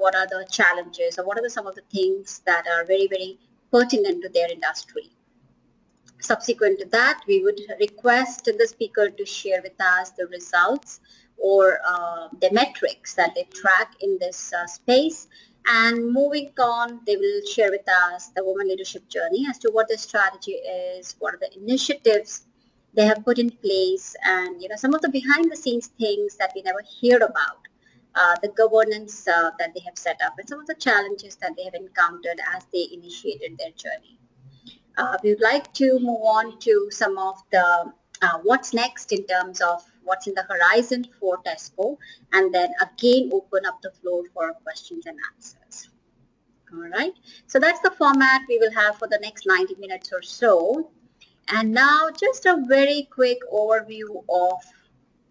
what are the challenges or what are some of the things that are very, very pertinent to their industry. Subsequent to that, we would request the speaker to share with us the results or the metrics that they track in this space. And moving on, they will share with us the women leadership journey as to what the strategy is, what are the initiatives they have put in place, and some of the behind the scenes things that we never hear about, the governance that they have set up, and some of the challenges that they have encountered as they initiated their journey. We would like to move on to some of the what's next in terms of what's in the horizon for TESCO, and then again open up the floor for questions and answers. All right, so that's the format we will have for the next 90 minutes or so. And now just a very quick overview of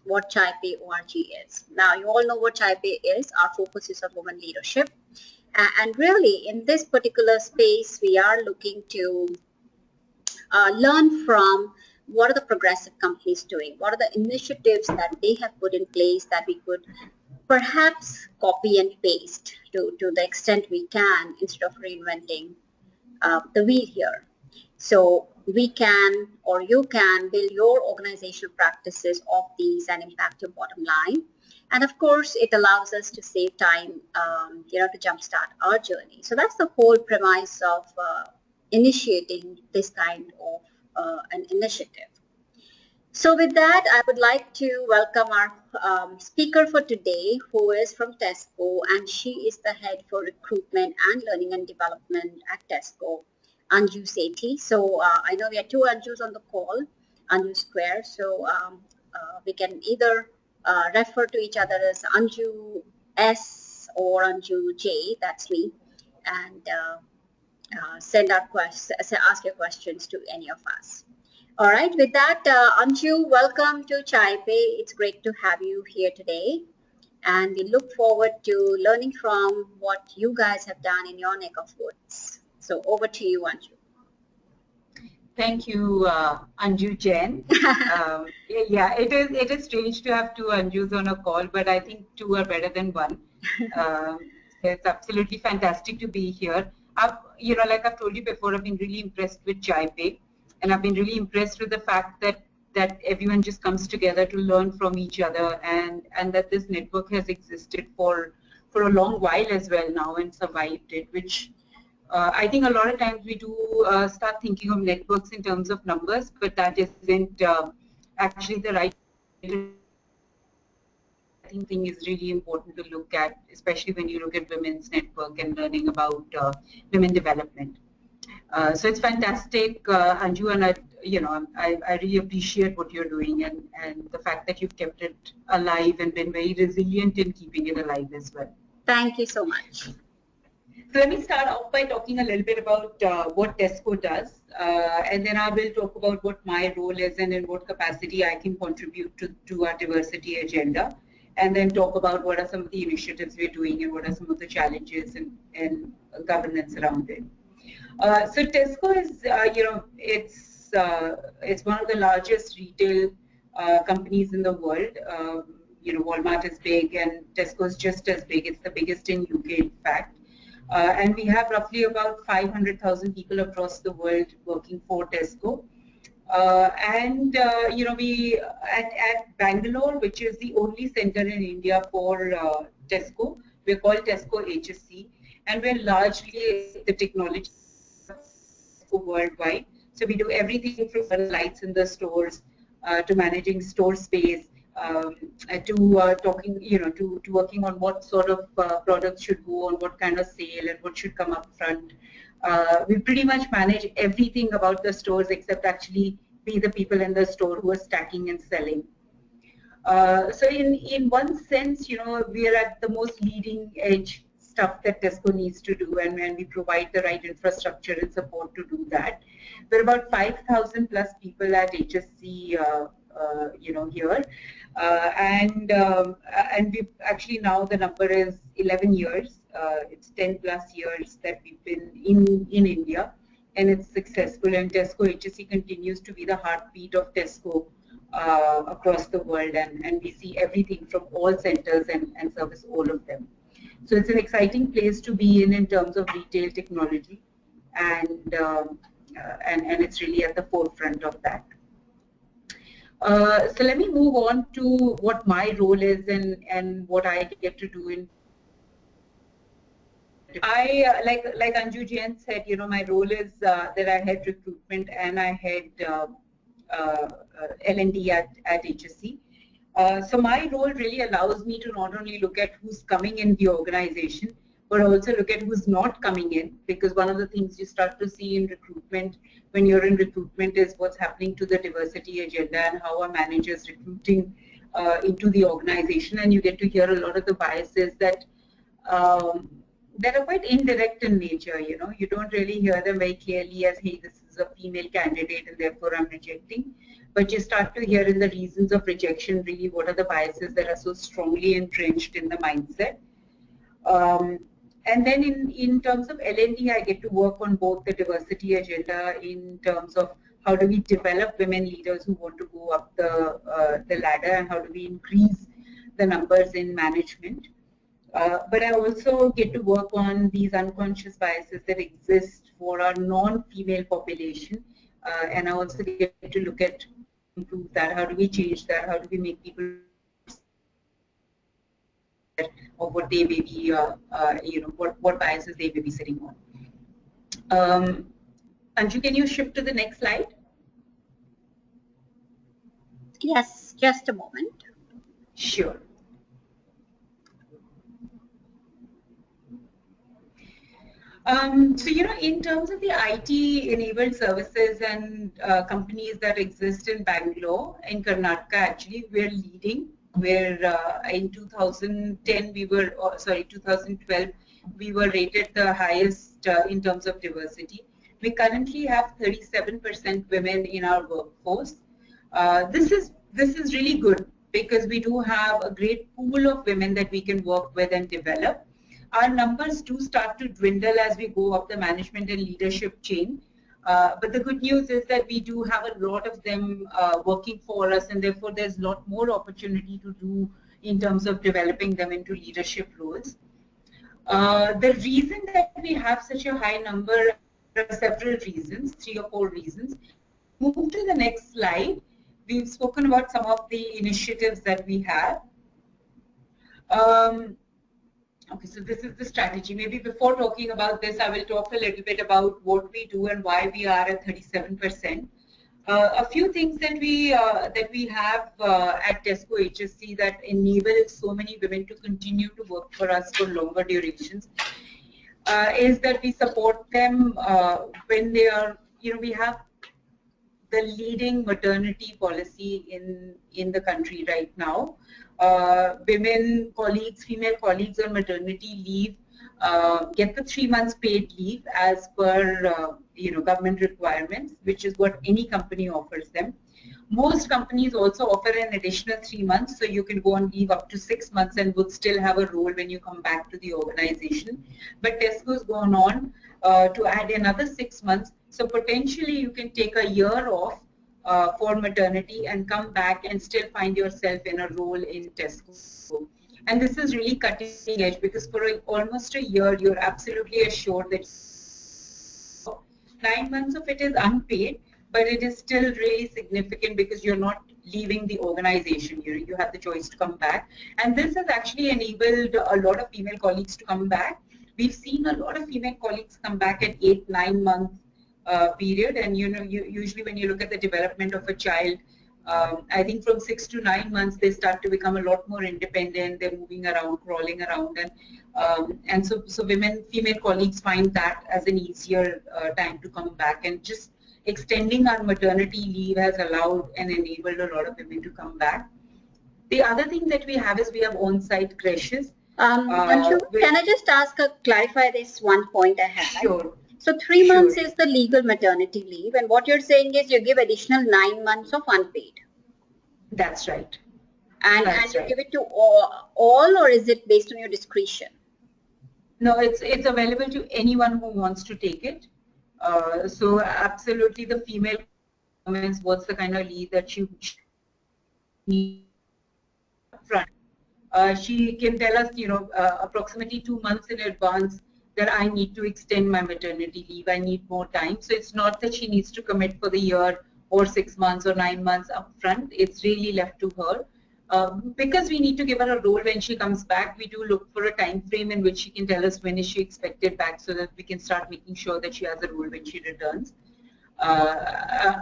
what ChaiPay ORG is. Now you all know what ChaiPay is. Our focus is on women leadership. And really in this particular space, we are looking to learn from what are the progressive companies doing, what are the initiatives that they have put in place that we could perhaps copy and paste to the extent we can instead of reinventing the wheel here. So we can, or you can, build your organizational practices of these and impact your bottom line. And of course, it allows us to save time, to jumpstart our journey. So that's the whole premise of initiating this kind of an initiative. So with that, I would like to welcome our speaker for today, who is from TESCO, and she is the head for recruitment and learning and development at TESCO, Anju Sethi. So I know we have two Anjus on the call, Anju Square. So we can either refer to each other as Anju S or Anju J, that's me, and ask your questions to any of us. All right, with that, Anju, welcome to ChaiPay. It's great to have you here today. And we look forward to learning from what you guys have done in your neck of woods. So over to you, Anju. Thank you, Anju Jain. Yeah, it is strange to have two Anjus on a call, but I think two are better than one. It's absolutely fantastic to be here. Like I've told you before, I've been really impressed with ChaiPay, and I've been really impressed with the fact that everyone just comes together to learn from each other, and that this network has existed for a long while as well now and survived it, which I think a lot of times we do start thinking of networks in terms of numbers, but that isn't actually the right thing is really important to look at, especially when you look at women's network and learning about women development. So it's fantastic, Anju, and I really appreciate what you're doing and the fact that you've kept it alive and been very resilient in keeping it alive as well. Thank you so much. So let me start off by talking a little bit about what TESCO does, and then I will talk about what my role is and in what capacity I can contribute to our diversity agenda, and then talk about what are some of the initiatives we're doing and what are some of the challenges and governance around it. So TESCO is, it's one of the largest retail companies in the world. Walmart is big and TESCO is just as big. It's the biggest in UK, in fact. And we have roughly about 500,000 people across the world working for TESCO. We at Bangalore, which is the only center in India for TESCO, we're called TESCO HSC, and we're largely the technology worldwide. So we do everything from lights in the stores to managing store space, to talking, to working on what sort of products should go on what kind of sale and what should come up front. We pretty much manage everything about the stores except actually be the people in the store who are stacking and selling. So in one sense, we are at the most leading edge stuff that TESCO needs to do, and when we provide the right infrastructure and support to do that. There are about 5,000 plus people at HSC, here, and we actually now the number is 11 years. It's 10 plus years that we've been in India, and it's successful. And TESCO HSC continues to be the heartbeat of TESCO across the world, and we see everything from all centers and service all of them. So it's an exciting place to be in terms of retail technology, and it's really at the forefront of that. So let me move on to what my role is and what I get to do in. I like Anju Jain said, you know, my role is that I head recruitment and I head L&D at HSC. So my role really allows me to not only look at who's coming in the organization, but also look at who's not coming in, because one of the things you start to see in recruitment when you're in recruitment is what's happening to the diversity agenda and how are managers recruiting into the organization, and you get to hear a lot of the biases um, that are quite indirect in nature. You know, you don't really hear them very clearly as, hey, this is a female candidate and therefore I'm rejecting. But you start to hear in the reasons of rejection really what are the biases that are so strongly entrenched in the mindset. And then in terms of L&D, I get to work on both the diversity agenda in terms of how do we develop women leaders who want to go up the ladder, and how do we increase the numbers in management. But I also get to work on these unconscious biases that exist for our non-female population, and I also get to look at improve that. How do we change that? How do we make people of what they may be, you know, what biases they may be sitting on. Anju, can you shift to the next slide? Yes, just a moment. Sure. So, you know, in terms of the IT-enabled services and companies that exist in Bangalore, in Karnataka, actually, we're leading. We're in 2010, we were, sorry, 2012, we were rated the highest in terms of diversity. We currently have 37% women in our workforce. This is really good because we do have a great pool of women that we can work with and develop. Our numbers do start to dwindle as we go up the management and leadership chain. But the good news is that we do have a lot of them working for us, and therefore there's a lot more opportunity to do in terms of developing them into leadership roles. The reason that we have such a high number, there are several reasons, 3 or 4 reasons. Move to the next slide. We've spoken about some of the initiatives that we have. Okay, so this is the strategy. Maybe before talking about this, I will talk a little bit about what we do and why we are at 37%. A few things that we have at TESCO HSC that enable so many women to continue to work for us for longer durations is that we support them when they are, you know, we have the leading maternity policy in the country right now. Women colleagues, female colleagues on maternity leave get the 3 months paid leave as per you know, government requirements, which is what any company offers them. Most companies also offer an additional 3 months, so you can go on leave up to 6 months and would still have a role when you come back to the organization. But TESCO's gone on to add another 6 months, so potentially you can take a year off for maternity and come back and still find yourself in a role in TESCO. And this is really cutting edge because for almost a year, you're absolutely assured that 9 months of it is unpaid, but it is still really significant because you're not leaving the organization. You have the choice to come back. And this has actually enabled a lot of female colleagues to come back. We've seen a lot of female colleagues come back at 8-9 month period. And you know, usually when you look at the development of a child, I think from 6 to 9 months, they start to become a lot more independent. They're moving around, crawling around, and so female colleagues find that as an easier time to come back. And just extending our maternity leave has allowed and enabled a lot of women to come back. The other thing that we have is we have on-site creches. Anju, can I just clarify this one point I had? Sure. So 3 months is the legal maternity leave, and what you're saying is you give additional 9 months of unpaid. That's right. And you give it to all, or is it based on your discretion? No, it's available to anyone who wants to take it. So absolutely, the female comments what's the kind of leave that you need upfront. She can tell us, approximately 2 months in advance that I need to extend my maternity leave. I need more time. So it's not that she needs to commit for the year or 6 months or 9 months upfront. It's really left to her. Because we need to give her a role when she comes back, we do look for a time frame in which she can tell us when is she expected back, so that we can start making sure that she has a role when she returns.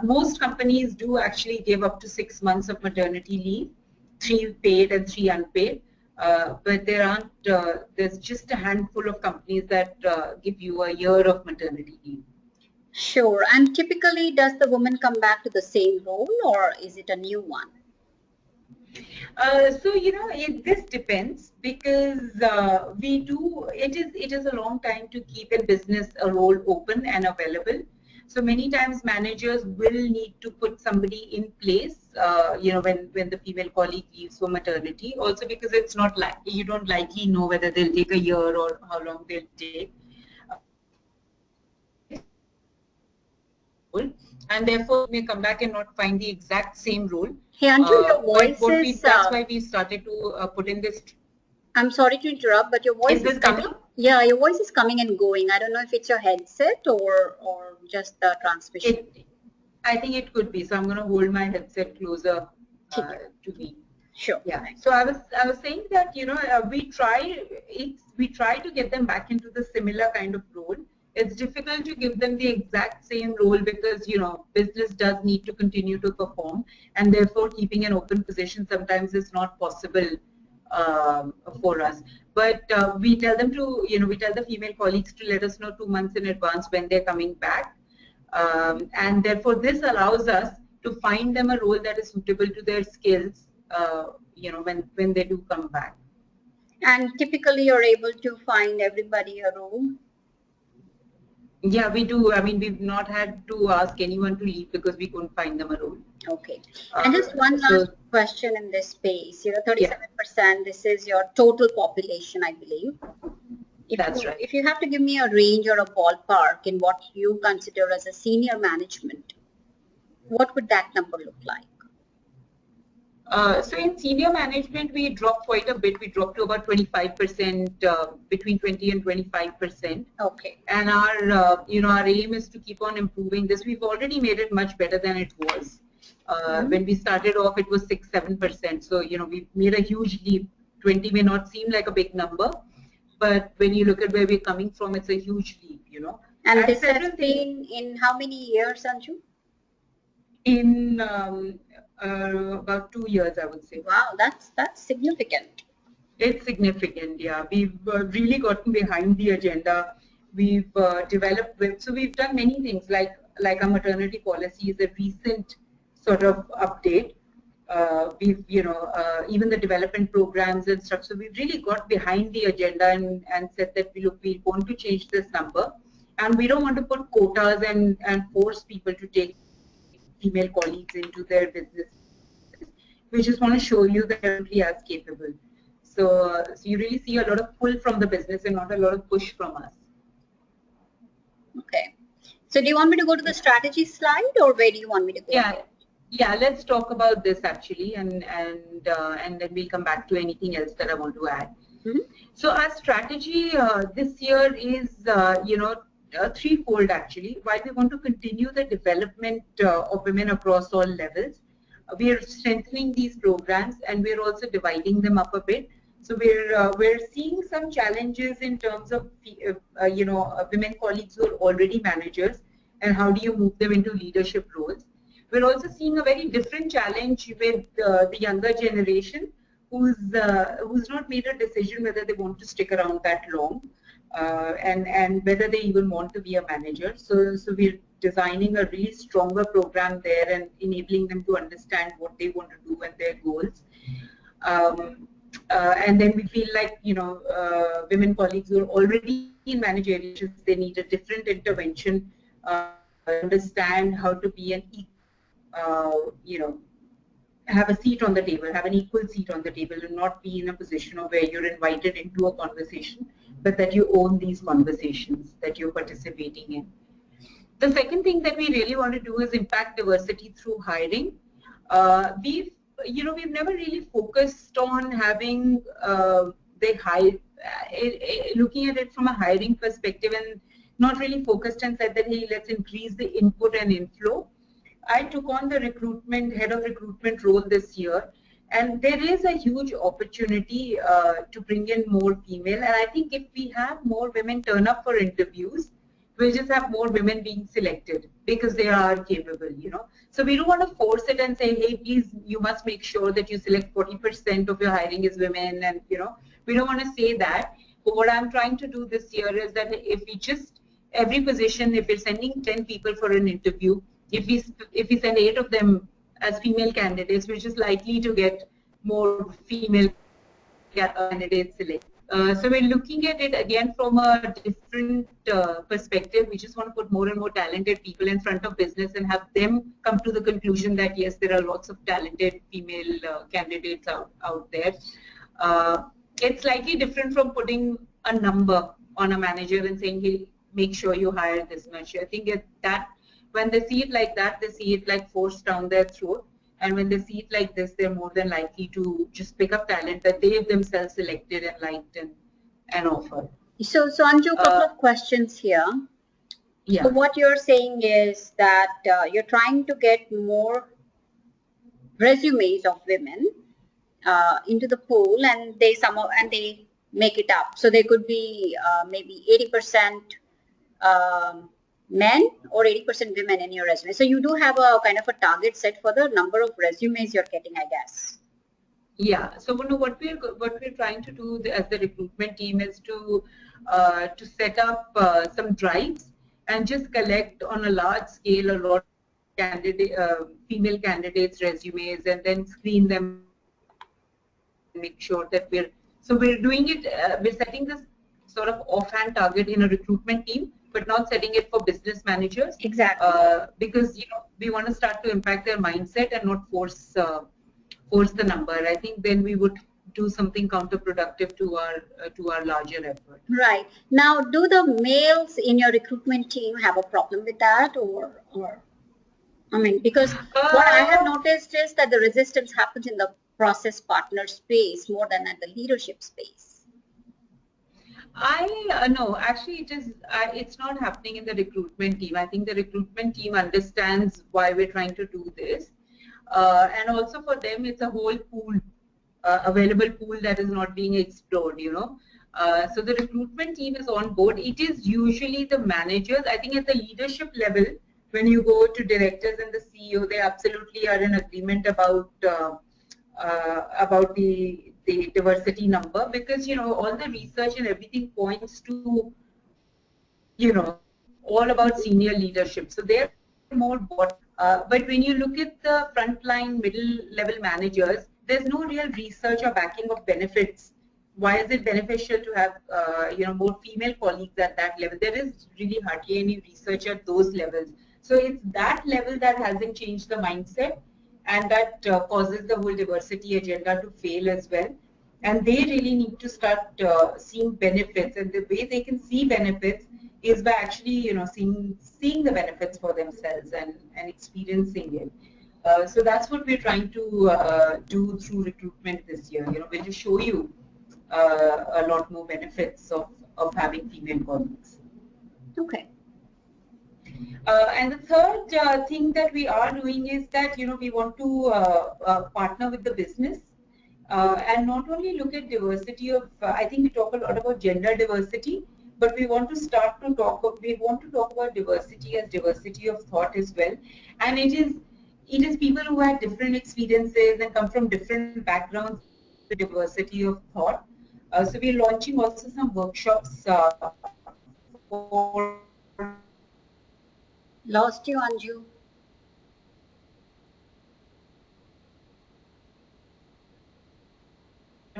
Most companies do actually give up to 6 months of maternity leave, 3 paid and 3 unpaid. But there's just a handful of companies that give you a year of maternity leave. Sure. And typically, does the woman come back to the same role, or is it a new one? So this depends, because it is a long time to keep a business, a role open and available. So many times managers will need to put somebody in place, when the female colleague leaves for maternity. Also because it's not like you don't likely know whether they'll take a year or how long they'll take. And therefore may come back and not find the exact same role. Hey Anju, your voice that's why we started to put in this. I'm sorry to interrupt, but your voice is coming? Yeah, your voice is coming and going. I don't know if it's your headset or just the transmission. I think it could be. So I'm going to hold my headset closer to me. Sure. Yeah. So I was saying that we try to get them back into the similar kind of role. It's difficult to give them the exact same role because business does need to continue to perform, and therefore keeping an open position sometimes is not possible for us. But we tell them to we tell the female colleagues to let us know 2 months in advance when they're coming back, and therefore this allows us to find them a role that is suitable to their skills. When they do come back. And typically you're able to find everybody a role? Yeah, we do. I mean, we've not had to ask anyone to leave because we couldn't find them a role. Okay. And just one last question in this space. 37%, this is your total population, I believe. That's right. If you have to give me a range or a ballpark in what you consider as a senior management, what would that number look like? So in senior management, we dropped quite a bit. We dropped to about 25%, between 20 and 25%. Okay. And our aim is to keep on improving this. We've already made it much better than it was. When we started off, it was 6-7%. So we've made a huge leap. 20 may not seem like a big number, but when you look at where we're coming from, it's a huge leap. And this has been in how many years, Anju? In about 2 years, I would say. Wow, that's significant. It's significant, yeah. We've really gotten behind the agenda. We've developed, so we've done many things like our maternity policy is a recent sort of update. We've, even the development programs and stuff. So we've really got behind the agenda and said that we want to change this number, and we don't want to put quotas and force people to take female colleagues into their business. We just want to show you that they're really as capable. So you really see a lot of pull from the business and not a lot of push from us. Okay. So do you want me to go to the strategy slide, or where do you want me to go? Yeah. Let's talk about this actually, and then we'll come back to anything else that I want to add. So our strategy this year is threefold actually. While we want to continue the development of women across all levels, we are strengthening these programs and we're also dividing them up a bit. So we're seeing some challenges in terms of women colleagues who are already managers, and how do you move them into leadership roles. We're also seeing a very different challenge with the younger generation who's not made a decision whether they want to stick around that long, and whether they even want to be a manager. So we're designing a really stronger program there and enabling them to understand what they want to do and their goals. And then we feel like women colleagues who are already in managerial positions, they need a different intervention, understand how to be an have a seat on the table, have an equal seat on the table, and not be in a position of where you're invited into a conversation, but that you own these conversations that you're participating in. The second thing that we really want to do is impact diversity through hiring. We've we've never really focused on having the high, looking at it from a hiring perspective, and not really focused and said that, hey, let's increase the input and inflow. I took on the head of recruitment role this year, and there is a huge opportunity to bring in more female. And I think if we have more women turn up for interviews, we'll just have more women being selected because they are capable. So we don't want to force it and say, hey, please, you must make sure that you select 40% of your hiring is women, and we don't want to say that. But what I'm trying to do this year is that if we just every position, if we're sending 10 people for an interview, if we send 8 of them as female candidates, we're just likely to get more female candidates selected. So we're looking at it again from a different perspective. We just want to put more and more talented people in front of business and have them come to the conclusion that yes, there are lots of talented female candidates out there. It's slightly different from putting a number on a manager and saying, hey, make sure you hire this much. I think that when they see it like that, they see it like forced down their throat. And when they see it like this, they're more than likely to just pick up talent that they have themselves selected and liked and offered. So Anju, a couple of questions here. Yeah. So what you're saying is that you're trying to get more resumes of women into the pool, and they make it up. So there could be maybe 80% men or 80% women in your resume. So you do have a kind of a target set for the number of resumes you're getting, I guess. Yeah. So what we're trying to do as the recruitment team is to set up some drives and just collect on a large scale a lot of female candidates' resumes, and then screen them and make sure that we're doing it. We're setting this sort of offhand target in a recruitment team, but not setting it for business managers. Exactly. Because we want to start to impact their mindset and not force the number. I think then we would do something counterproductive to our larger effort. Right. Now, do the males in your recruitment team have a problem with that, or I mean, because what I have noticed is that the resistance happens in the process partner space more than at the leadership space. No, actually it's not happening in the recruitment team. I think the recruitment team understands why we're trying to do this, and also for them it's a whole pool, available pool that is not being explored. So the recruitment team is on board. It is usually the managers. I think at the leadership level, when you go to directors and the CEO, they absolutely are in agreement about the diversity number, because all the research and everything points to all about senior leadership. So they're more bought. But when you look at the frontline middle level managers, there's no real research or backing of benefits. Why is it beneficial to have more female colleagues at that level? There is really hardly any research at those levels. So it's that level that hasn't changed the mindset, and that causes the whole diversity agenda to fail as well. And they really need to start seeing benefits, and the way they can see benefits is by actually seeing the benefits for themselves and experiencing it. So that's what we're trying to do through recruitment this year. We'll just show you a lot more benefits of having female colleagues. Okay. And the third thing that we are doing is that we want to partner with the business and not only look at diversity of. I think we talk a lot about gender diversity, but we want to talk about diversity as diversity of thought as well. And it is people who have different experiences and come from different backgrounds, the diversity of thought. So we're launching also some workshops for. Lost you, Anju.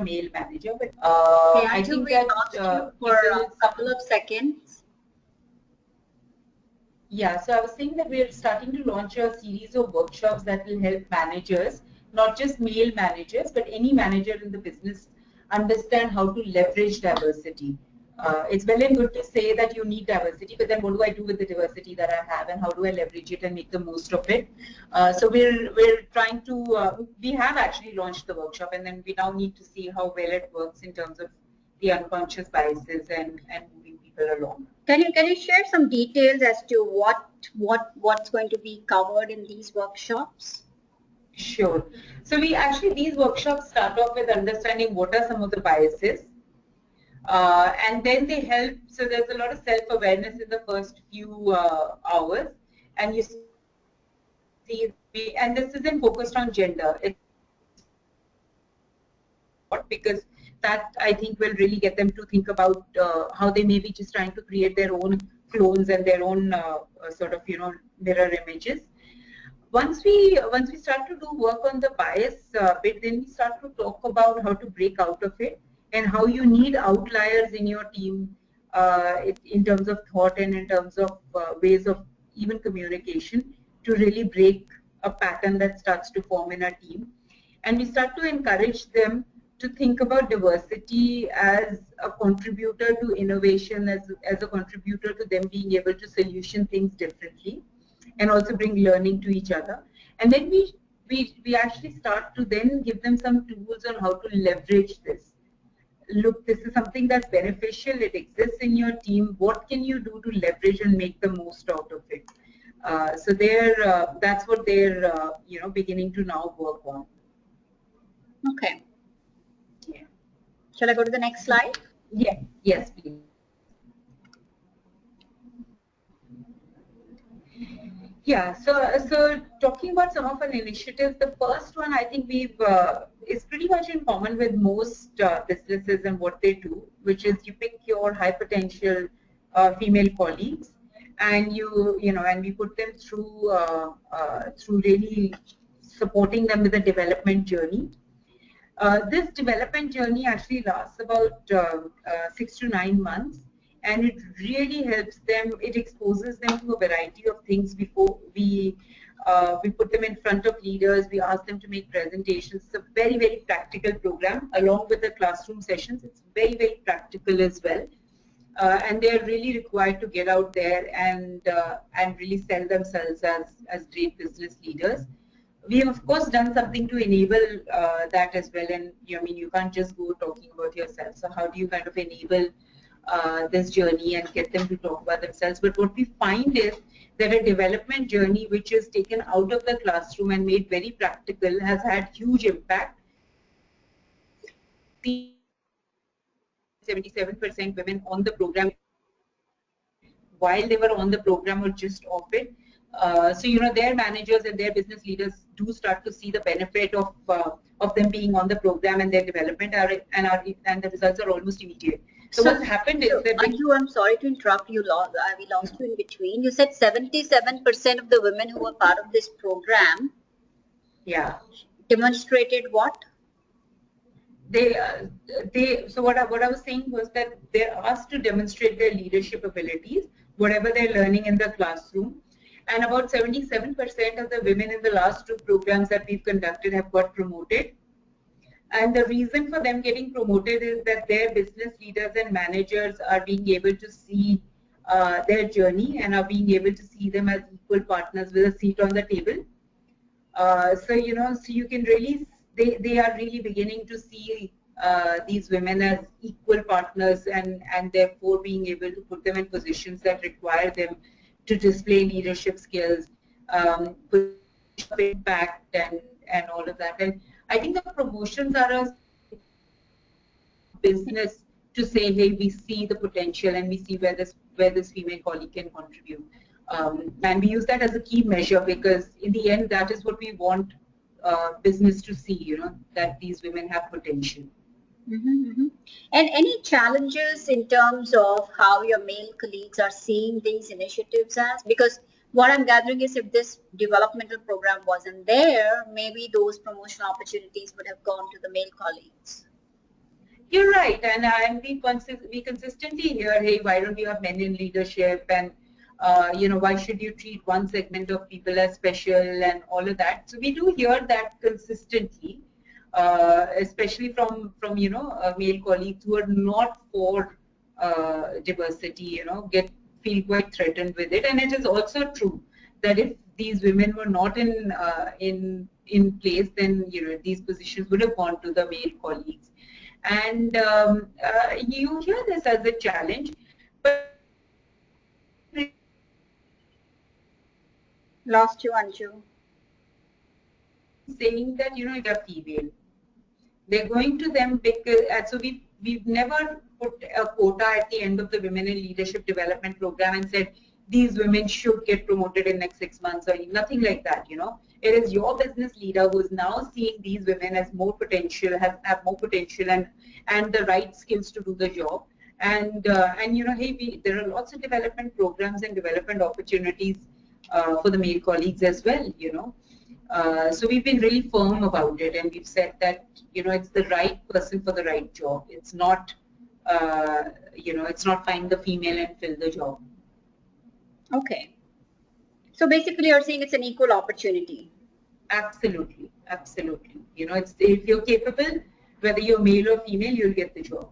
Male manager, but I think we lost you for a couple of seconds. Yeah, so I was saying that we're starting to launch a series of workshops that will help managers, not just male managers, but any manager in the business, understand how to leverage diversity. It's well and good to say that you need diversity, but then what do I do with the diversity that I have, and how do I leverage it and make the most of it? So we're trying to we have actually launched the workshop, and then we now need to see how well it works in terms of the unconscious biases and moving people along. Can you share some details as to what's going to be covered in these workshops? Sure. So these workshops start off with understanding what are some of the biases. And then they help, so there's a lot of self-awareness in the first few hours, and you see, and this isn't focused on gender, it's because that I think will really get them to think about how they may be just trying to create their own clones and their own sort of, mirror images. Once we start to do work on the bias bit, then we start to talk about how to break out of it and how you need outliers in your team in terms of thought and in terms of ways of even communication to really break a pattern that starts to form in a team. And we start to encourage them to think about diversity as a contributor to innovation, as a contributor to them being able to solution things differently, and also bring learning to each other. And then we actually start to then give them some tools on how to leverage this. Look, this is something that's beneficial. It exists in your team. What can you do to leverage and make the most out of it? So that's what they're beginning to now work on. Okay. Yeah. Shall I go to the next slide? Yeah. Yes, please. Yeah, so talking about some of our initiatives, the first one I think is pretty much in common with most businesses and what they do, which is you pick your high potential female colleagues, and and we put them through really supporting them with a development journey. This development journey actually lasts about 6 to 9 months, and it really helps them. It exposes them to a variety of things before we put them in front of leaders. We ask them to make presentations. It's a very, very practical program along with the classroom sessions. It's very, very practical as well. And they're really required to get out there and really sell themselves as great business leaders. We have, of course, done something to enable that as well. And you can't just go talking about yourself. So how do you kind of enable this journey and get them to talk about themselves? But what we find is that a development journey which is taken out of the classroom and made very practical has had huge impact. 77% women on the program while they were on the program or just off it. So their managers and their business leaders do start to see the benefit of them being on the program, and their development and the results are almost immediate. So what's happened is that Anju, I'm sorry to interrupt you. We lost you in between. You said 77% of the women who were part of this program, demonstrated what? So what I was saying was that they're asked to demonstrate their leadership abilities, whatever they're learning in the classroom. And about 77% of the women in the last 2 programs that we've conducted have got promoted. And the reason for them getting promoted is that their business leaders and managers are being able to see their journey and are being able to see them as equal partners with a seat on the table. So you can really, they are really beginning to see these women as equal partners, and therefore being able to put them in positions that require them to display leadership skills, impact, and all of that. And I think the promotions are a business to say, hey, we see the potential and we see where this female colleague can contribute. And we use that as a key measure, because in the end, that is what we want business to see, that these women have potential. And any challenges in terms of how your male colleagues are seeing these initiatives as? Because what I'm gathering is if this developmental program wasn't there, maybe those promotional opportunities would have gone to the male colleagues. You're right, and we consistently hear, hey, why don't you have men in leadership, and why should you treat one segment of people as special, and all of that. So we do hear that consistently, especially from male colleagues who are not for diversity, feel quite threatened with it. And it is also true that if these women were not in place, then these positions would have gone to the male colleagues. And you hear this as a challenge, but Lost you, Anju. saying that if they're female, they're going to them because so we've never put a quota at the end of the Women in Leadership Development Program and said these women should get promoted in next 6 months or nothing like that. It is your business leader who is now seeing these women as more potential, have more potential and the right skills to do the job. And hey, there are lots of development programs and development opportunities for the male colleagues as well. So we've been really firm about it, and we've said that it's the right person for the right job. It's not it's not find the female and fill the job. Okay. So basically, you're saying it's an equal opportunity. Absolutely, absolutely. It's if you're capable, whether you're male or female, you'll get the job.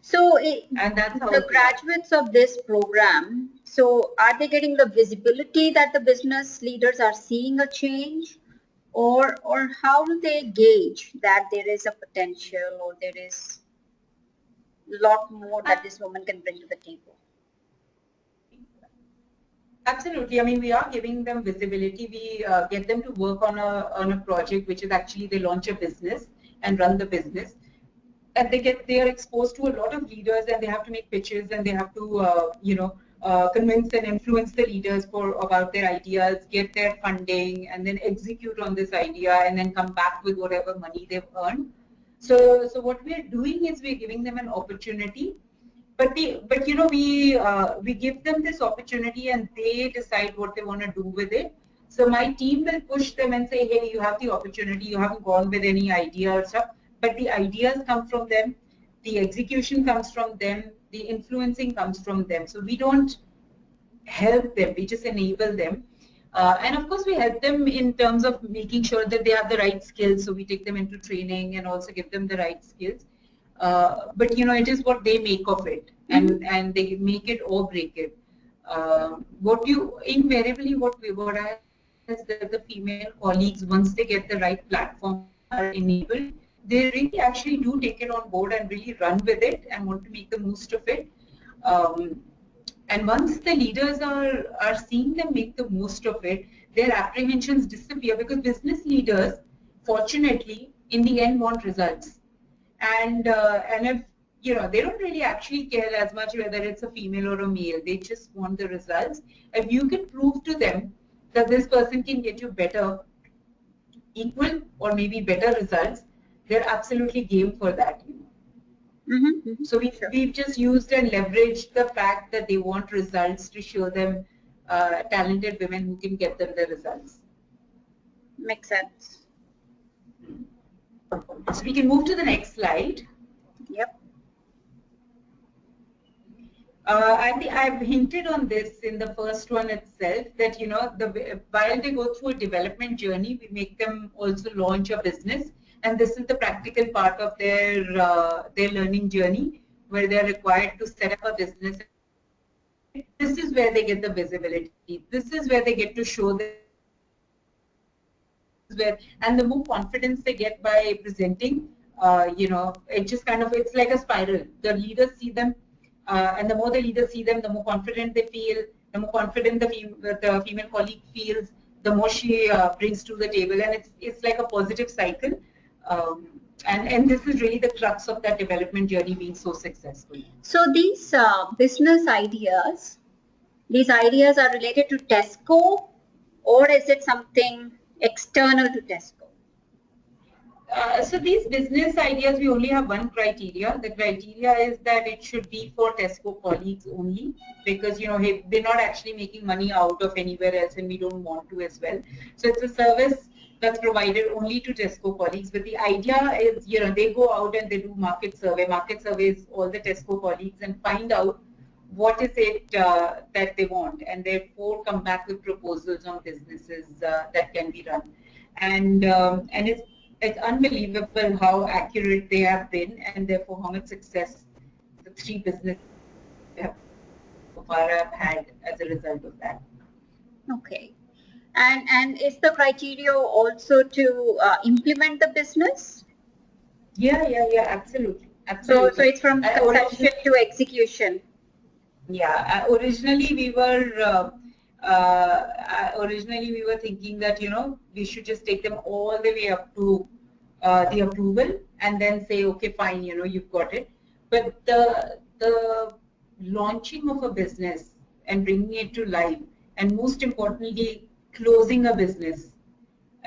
So and that's how the graduates of this program, so are they getting the visibility that the business leaders are seeing a change? Or how do they gauge that there is a potential or there is a lot more that this woman can bring to the table? Absolutely. I mean, we are giving them visibility. We get them to work on a project, which is actually they launch a business and run the business, and they are exposed to a lot of leaders, and they have to make pitches, and they have to convince and influence the leaders about their ideas, get their funding, and then execute on this idea, and then come back with whatever money they've earned. So what we are doing is we're giving them an opportunity. But we give them this opportunity and they decide what they want to do with it. So my team will push them and say, hey, you have the opportunity, you haven't gone with any idea or stuff, but the ideas come from them, the execution comes from them, the influencing comes from them. So we don't help them, we just enable them. And of course, we help them in terms of making sure that they have the right skills. So we take them into training and also give them the right skills. But it is what they make of it, and they make it or break it. Invariably what I is that the female colleagues, once they get the right platform, are enabled, they really actually do take it on board and really run with it and want to make the most of it. And once the leaders are seeing them make the most of it, their apprehensions disappear, because business leaders, fortunately, in the end want results. And if they don't really actually care as much whether it's a female or a male, they just want the results. If you can prove to them that this person can get you better, equal or maybe better results, they're absolutely game for that. So we've just used and leveraged the fact that they want results to show them talented women who can get them the results. Makes sense. So we can move to the next slide. Yep. I think I've hinted on this in the first one itself, that while they go through a development journey, we make them also launch a business, and this is the practical part of their learning journey, where they're required to set up a business. This is where they get the visibility. This is where they get to show their, and the more confidence they get by presenting, it just it's like a spiral. The leaders see them, and the more the leaders see them, the more confident they feel. The more confident the female colleague feels, the more she brings to the table, and it's like a positive cycle. And this is really the crux of that development journey being so successful. So these business ideas, these ideas are related to TESCO, or is it something external to TESCO? So these business ideas, we only have one criteria. The criteria is that it should be for TESCO colleagues only, because they're not actually making money out of anywhere else, and we don't want to as well. So it's a service that's provided only to TESCO colleagues. But the idea is, they go out and they do market survey. Market surveys all the TESCO colleagues and find out what is it that they want, and therefore come back with proposals on businesses that can be run. And it's unbelievable how accurate they have been, and therefore how much success the 3 businesses so far I've had as a result of that. Okay. And is the criteria also to implement the business? Yeah, absolutely, So absolutely. it's from conception to execution. Yeah, originally we were thinking that, you know, we should just take them all the way up to the approval and then say, okay, fine, you know, you've got it. But the launching of a business and bringing it to life, and most importantly, closing a business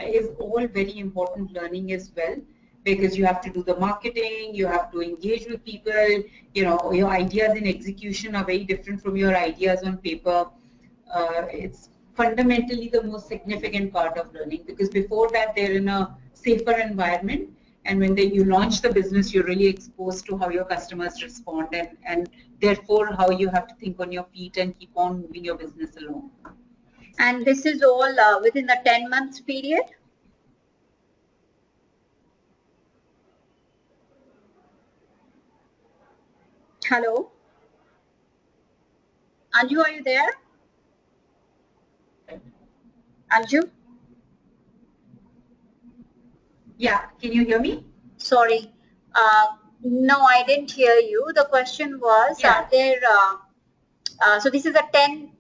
is all very important learning as well, because you have to do the marketing, you have to engage with people, you know, your ideas in execution are very different from your ideas on paper. It's fundamentally the most significant part of learning, because before that they're in a safer environment, and when you launch the business, you're really exposed to how your customers respond, and therefore how you have to think on your feet and keep on moving your business along. And this is all within the 10 months period? Hello? Anju, are you there? Anju? Yeah, can you hear me? Sorry. No, I didn't hear you. The question was, Yeah. are there, so this is a 10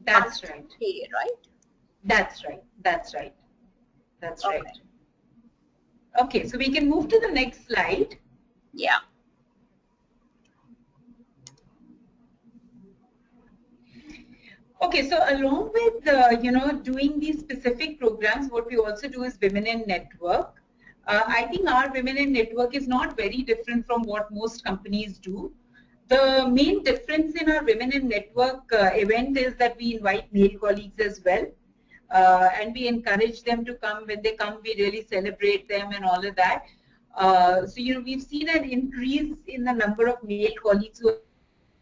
That's month right. period, right? That's right. That's right. That's Okay. right. Okay, so we can move to the next slide. Yeah. Okay, so along with you know, doing these specific programs, what we also do is Women in Network. I think our Women in Network is not very different from what most companies do. The main difference in our Women in Network event is that we invite male colleagues as well. And we encourage them to come. When they come, we really celebrate them and all of that. So, you know, we've seen an increase in the number of male colleagues who are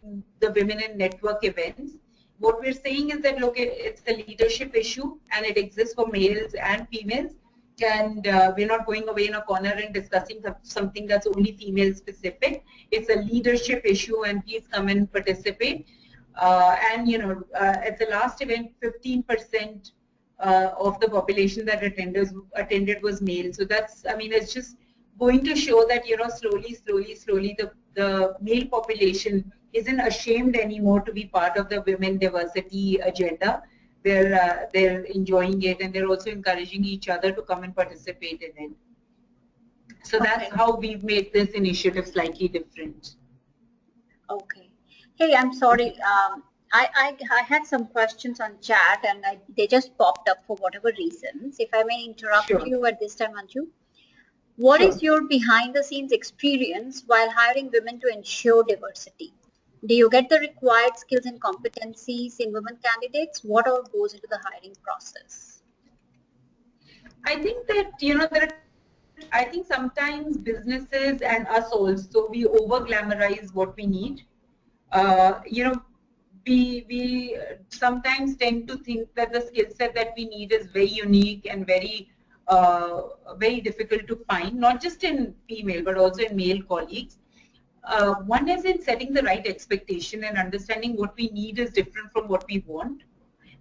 in the Women in Network events. What we're saying is that, look, it's a leadership issue, and it exists for males and females. And we're not going away in a corner and discussing something that's only female specific. It's a leadership issue, and please come and participate. And you know, at the last event, 15% of the population that attended was male. So that's, I mean, it's just going to show that, you know, slowly, the male population isn't ashamed anymore to be part of the women diversity agenda. They're enjoying it, and they're also encouraging each other to come and participate in it. So that's how we've made this initiative slightly different. Okay. Hey, I'm sorry. I had some questions on chat, and they just popped up for whatever reasons. If I may interrupt you at this time, Anju. What is your behind the scenes experience while hiring women to ensure diversity? Do you get the required skills and competencies in women candidates? What all goes into the hiring process? I think that, you know, I think sometimes businesses and us also, we over glamorize what we need. You know, we sometimes tend to think that the skill set that we need is very unique and very difficult to find, not just in female but also in male colleagues. One is in setting the right expectation and understanding what we need is different from what we want.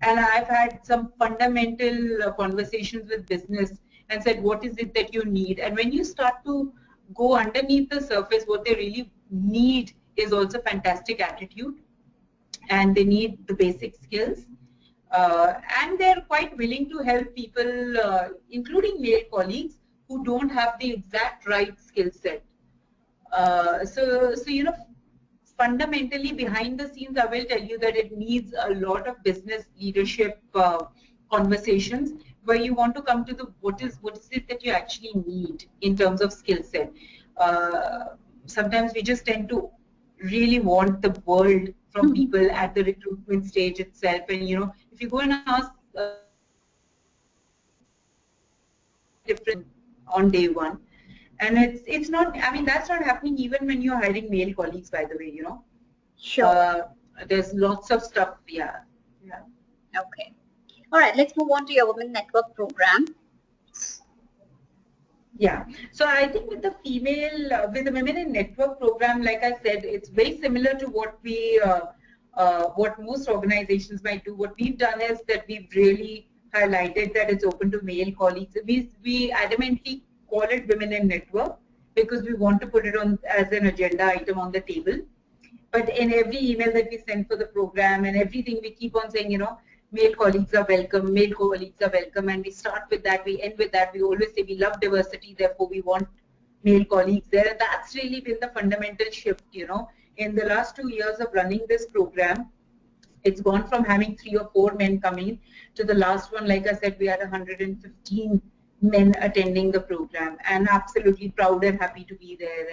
And I've had some fundamental conversations with business and said, what is it that you need? And when you start to go underneath the surface, what they really need is also fantastic attitude, and they need the basic skills. And they're quite willing to help people, including male colleagues, who don't have the exact right skill set. So you know, fundamentally behind the scenes, I will tell you that it needs a lot of business leadership conversations where you want to come to the what is it that you actually need in terms of skill set. Sometimes we just tend to really want the world from people at the recruitment stage itself, and you know, if you go and ask different on day one. And it's not, I mean, that's not happening even when you're hiring male colleagues, by the way, you know. Sure. There's lots of stuff, yeah. Okay. All right, let's move on to your Women Network program. Yeah. So I think with the with the Women in Network program, like I said, it's very similar to what most organizations might do. What we've done is that we've really highlighted that it's open to male colleagues. We adamantly call it Women in Network because we want to put it on as an agenda item on the table. But in every email that we send for the program and everything, we keep on saying, male colleagues are welcome, male colleagues are welcome. And we start with that, we end with that. We always say we love diversity, therefore we want male colleagues there. And that's really been the fundamental shift, In the last 2 years of running this program, it's gone from having 3 or 4 men coming to the last one, like I said, we had 115 men attending the program, and absolutely proud and happy to be there.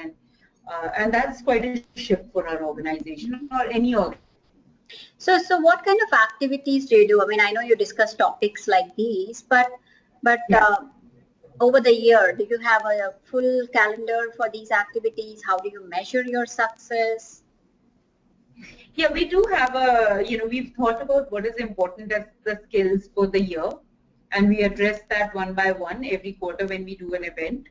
And that's quite a shift for our organization or any organization. So what kind of activities do you do? I mean, I know you discuss topics like these, but Yeah. over the year, do you have a full calendar for these activities? How do you measure your success? Yeah, we do have we've thought about what is important as the skills for the year, and we address that one by one every quarter when we do an event.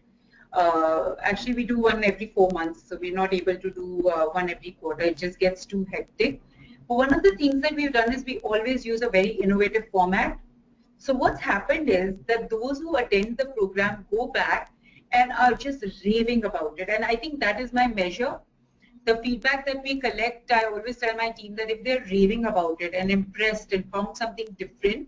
Actually, we do one every 4 months, so we're not able to do one every quarter. It just gets too hectic. But one of the things that we've done is we always use a very innovative format. So what's happened is that those who attend the program go back and are just raving about it. And I think that is my measure. The feedback that we collect, I always tell my team that if they're raving about it and impressed and found something different,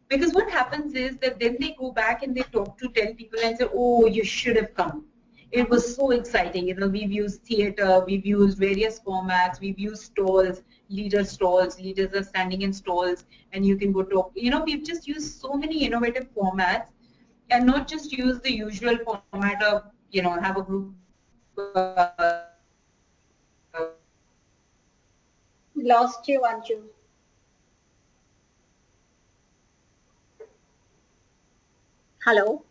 because what happens is that then they go back and they talk to 10 people and say, oh, you should have come. It was so exciting. We've used theater, we've used various formats, we've used stalls, leaders are standing in stalls and you can go talk. We've just used so many innovative formats and not just use the usual format of, have a group Lost you, Anju. Hello?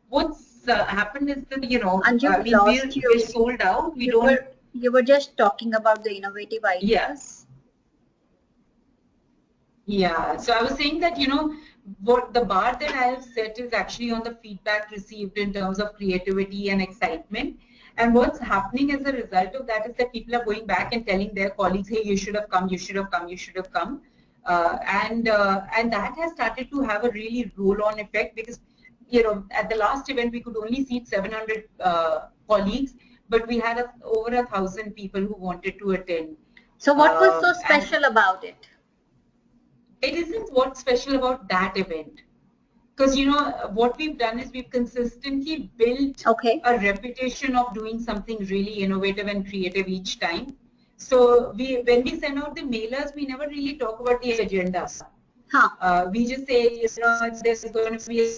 what's happened is that Anju, I we mean lost we're you. sold out. We You don't. were you were just talking about the innovative Yeah, ideas. yeah. So I was saying that what the bar that I have set is actually on the feedback received in terms of creativity and excitement. And what's happening as a result of that is that people are going back and telling their colleagues, hey, you should have come, you should have come, you should have come. And that has started to have a really roll-on effect because at the last event we could only seat 700 colleagues, but we had over 1,000 people who wanted to attend. So what was so And special about it? it isn't what's special about that event, because what we've done is we've consistently built Okay. a reputation of doing something really innovative and creative each time. So when we send out the mailers, we never really talk about the agenda. Huh. We just say, there's going to be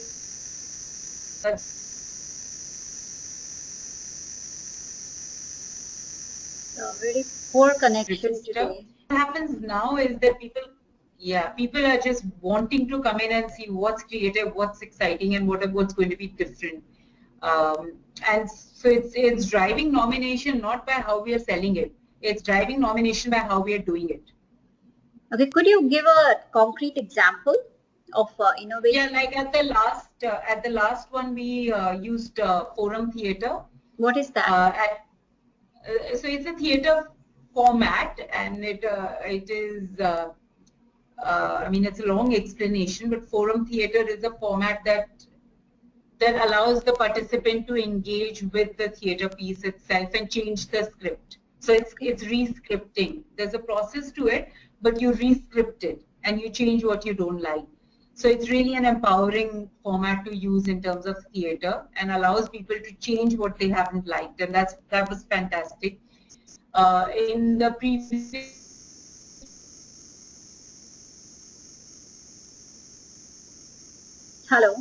Very poor connection register. today. What happens now is that people are just wanting to come in and see what's creative, what's exciting, and what's going to be different. And so it's driving nomination not by how we are selling it. It's driving nomination by how we are doing it. Okay, could you give a concrete example of innovation? Yeah, like at the last one we used forum theater. What is that? So it's a theater format, and it is. I mean, it's a long explanation, but forum theater is a format that allows the participant to engage with the theater piece itself and change the script. So it's re-scripting. There's a process to it, but you re-script it and you change what you don't like. So it's really an empowering format to use in terms of theater and allows people to change what they haven't liked, and that was fantastic. In the previous Hello.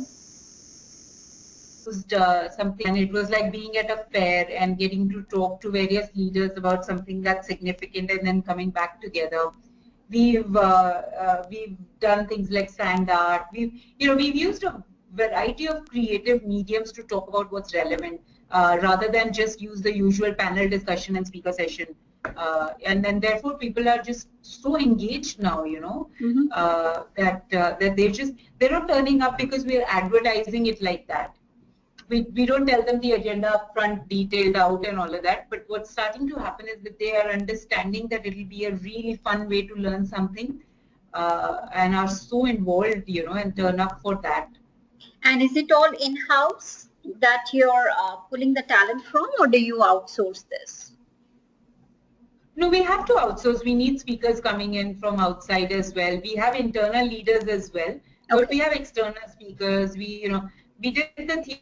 Something, and it was like being at a fair and getting to talk to various leaders about something that's significant and then coming back together. We've done things like sand art. We've used a variety of creative mediums to talk about what's relevant, rather than just use the usual panel discussion and speaker session. And then therefore people are just so engaged now, that they're not turning up because we're advertising it like that. we don't tell them the agenda up front, detailed out and all of that, but what's starting to happen is that they are understanding that it will be a really fun way to learn something, and are so involved, and turn up for that. And is it all in-house that you're pulling the talent from, or do you outsource this? No, we have to outsource. We need speakers coming in from outside as well. We have internal leaders as well, but we have external speakers. We did the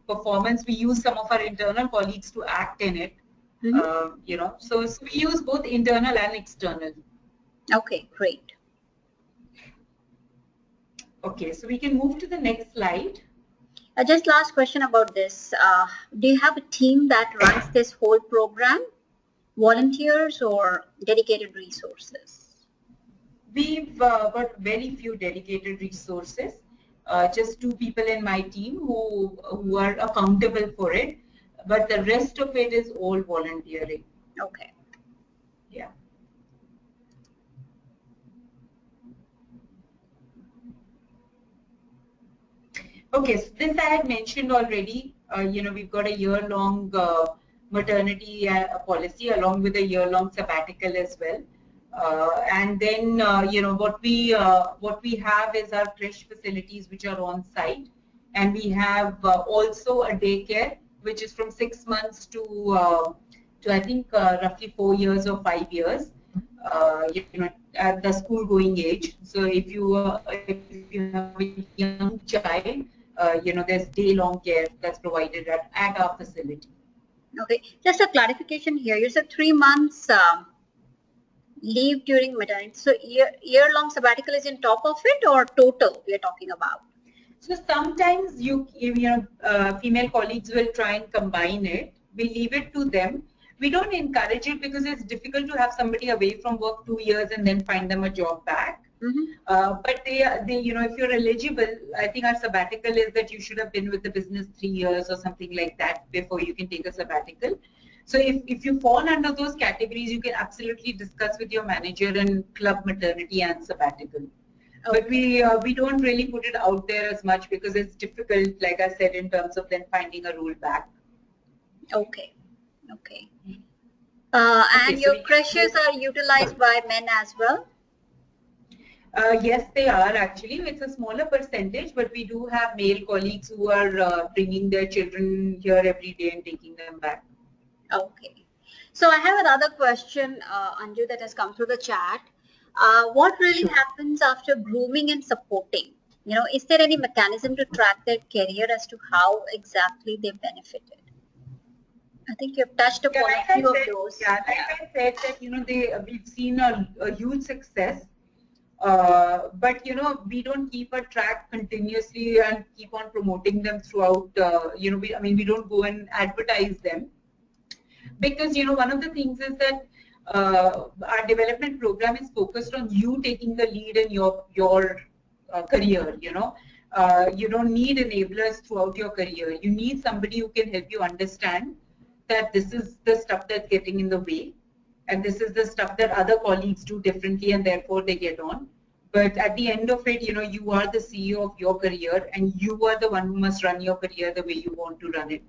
performance. We use some of our internal colleagues to act in it. So we use both internal and external. Okay, great. Okay, so we can move to the next slide. Just last question about this. Do you have a team that runs this whole program? Volunteers or dedicated resources? We've got very few dedicated resources. Just 2 people in my team who are accountable for it, but the rest of it is all volunteering. Okay. Yeah. Okay, so this I had mentioned already. We've got a year-long maternity policy along with a year-long sabbatical as well. And then, what we have is our creche facilities which are on site, and we have also a daycare which is from 6 months to I think roughly 4 years or 5 years. At the school-going age. So if you have a young child, there's day-long care that's provided at our facility. Okay, just a clarification here. You said 3 months leave during maternity. So year-long sabbatical is on top of it, or total we are talking about? So sometimes female colleagues will try and combine it. We leave it to them. We don't encourage it because it's difficult to have somebody away from work 2 years and then find them a job back. But they, if you're eligible, I think our sabbatical is that you should have been with the business 3 years or something like that before you can take a sabbatical. So if you fall under those categories, you can absolutely discuss with your manager and club maternity and sabbatical. Okay. But we don't really put it out there as much because it's difficult, like I said, in terms of then finding a role back. Okay. Okay. And your creches are utilized by men as well? Yes, they are actually. It's a smaller percentage, but we do have male colleagues who are bringing their children here every day and taking them back. Okay. So I have another question, Anju, that has come through the chat. What really happens after grooming and supporting? Is there any mechanism to track their career as to how exactly they benefited? I think you've touched upon a few of those. Yeah, like I said that we've seen a huge success, but we don't keep a track continuously and keep on promoting them throughout. We don't go and advertise them because one of the things is that our development program is focused on you taking the lead in your career. You don't need enablers throughout your career. You need somebody who can help you understand that this is the stuff that's getting in the way, and this is the stuff that other colleagues do differently, and therefore they get on. But at the end of it, you are the CEO of your career, and you are the one who must run your career the way you want to run it.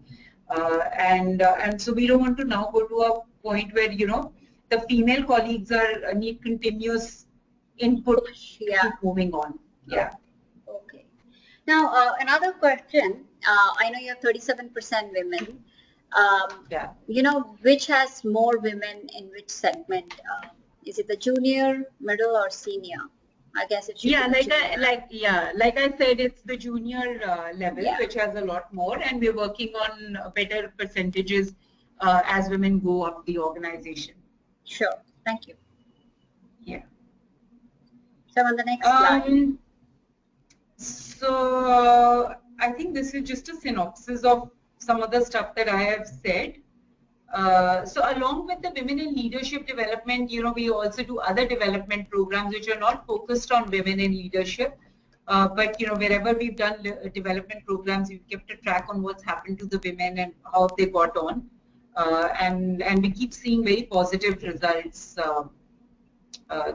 And so we don't want to now go to a point where the female colleagues need continuous input to keep moving on. Yeah. Okay. Now another question. I know you're 37% women. Which has more women in which segment? Is it the junior, middle, or senior? I guess it should be like I said, it's the junior level which has a lot more, and we're working on better percentages as women go up the organization. Sure. Thank you. Yeah. So on the next slide. So I think this is just a synopsis of some of the stuff that I have said. So along with the women in leadership development, we also do other development programs which are not focused on women in leadership. But wherever we've done development programs, we've kept a track on what's happened to the women and how they got on. And we keep seeing very positive results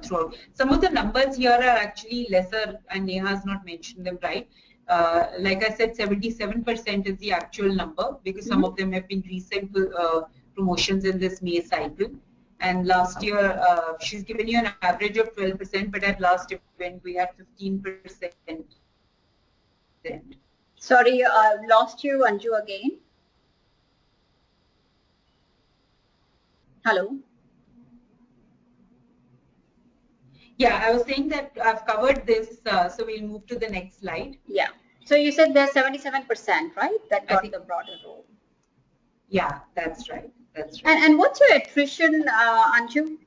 throughout. Some of the numbers here are actually lesser, and Neha has not mentioned them, right? Like I said, 77% is the actual number because some of them have been recent promotions in this May cycle. And last year, she's given you an average of 12%, but at last event we had 15%. Sorry, lost you, Anju, again. Hello. Yeah, I was saying that I've covered this, so we'll move to the next slide. Yeah. So you said there's 77%, right? That got the broader role. Yeah, that's right. That's right. And what's your attrition, Anju?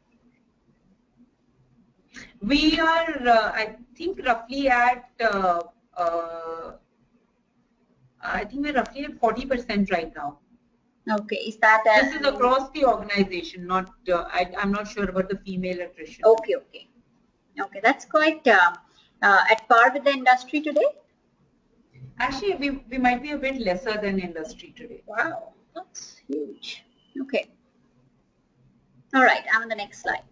We are, I think, roughly at, I think we're roughly at 40% right now. Okay, is that this is across the organization, not I'm not sure about the female attrition. Okay, okay, okay. That's quite at par with the industry today. Actually, we might be a bit lesser than industry today. Wow, that's huge. Okay. All right, I'm on the next slide.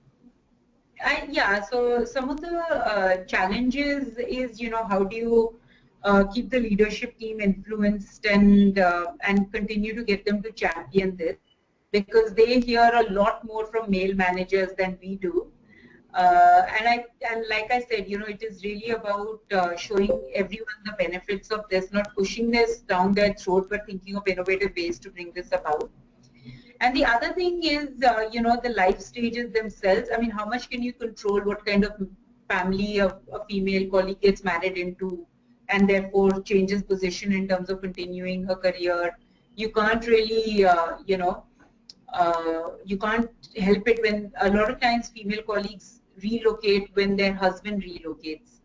Yeah, so some of the challenges is, you know, how do you keep the leadership team influenced and continue to get them to champion this, because they hear a lot more from male managers than we do. And like I said, you know, it is really about showing everyone the benefits of this, not pushing this down their throat, but thinking of innovative ways to bring this about. And the other thing is, you know, the life stages themselves. I mean, how much can you control what kind of family a female colleague gets married into, and therefore changes position in terms of continuing her career? You can't really, you know, you can't help it when a lot of times female colleagues relocate when their husband relocates.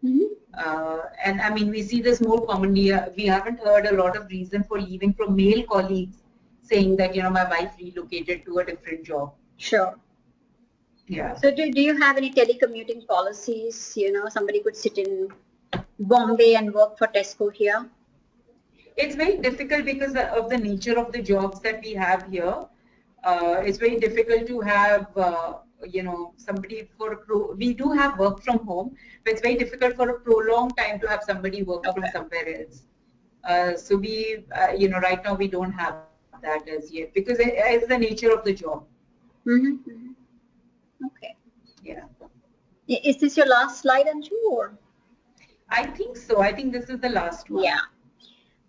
And I mean, we see this more commonly. We haven't heard a lot of reason for leaving from male colleagues saying that, you know, my wife relocated to a different job. Sure. Yeah. So do you have any telecommuting policies? You know, somebody could sit in Bombay and work for TESCO here? It's very difficult because of the nature of the jobs that we have here. It's very difficult to have, you know, somebody we do have work from home, but it's very difficult for a prolonged time to have somebody work from somewhere else. So we, you know, right now we don't have that as yet because it's the nature of the job. Okay. Yeah. Is this your last slide, Anju, or? I think so. I think this is the last one. Yeah.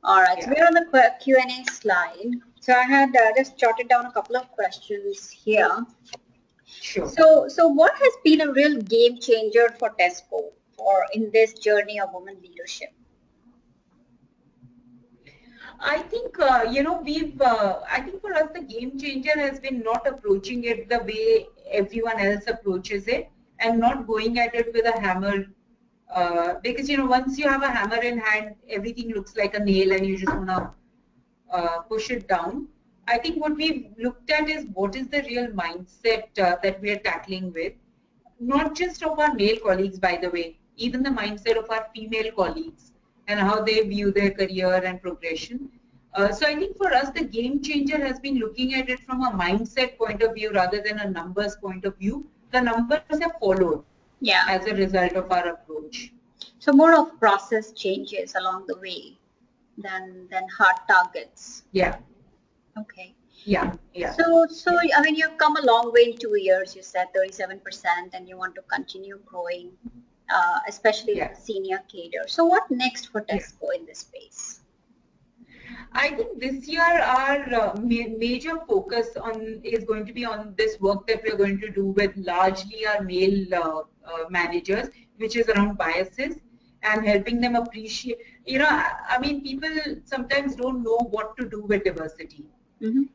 All right. Yeah. So we're on the Q&A slide. So I had just jotted down a couple of questions here. Sure. So what has been a real game changer for TESCO or in this journey of women leadership? I think, you know, I think for us, the game changer has been not approaching it the way everyone else approaches it and not going at it with a hammer. Because, you know, once you have a hammer in hand, everything looks like a nail and you just want to push it down. I think what we've looked at is what is the real mindset that we are tackling with. Not just of our male colleagues, by the way, even the mindset of our female colleagues and how they view their career and progression. So I think for us, the game changer has been looking at it from a mindset point of view rather than a numbers point of view. The numbers have followed as a result of our approach. So more of process changes along the way than hard targets. Yeah. Okay. Yeah, yeah. So I mean, you've come a long way in 2 years. You said 37%, and you want to continue growing, especially in the senior cadre. So what next for TESCO in this space? I think this year our major focus is going to be on this work that we're going to do with largely our male managers, which is around biases and helping them appreciate. You know, I mean, people sometimes don't know what to do with diversity.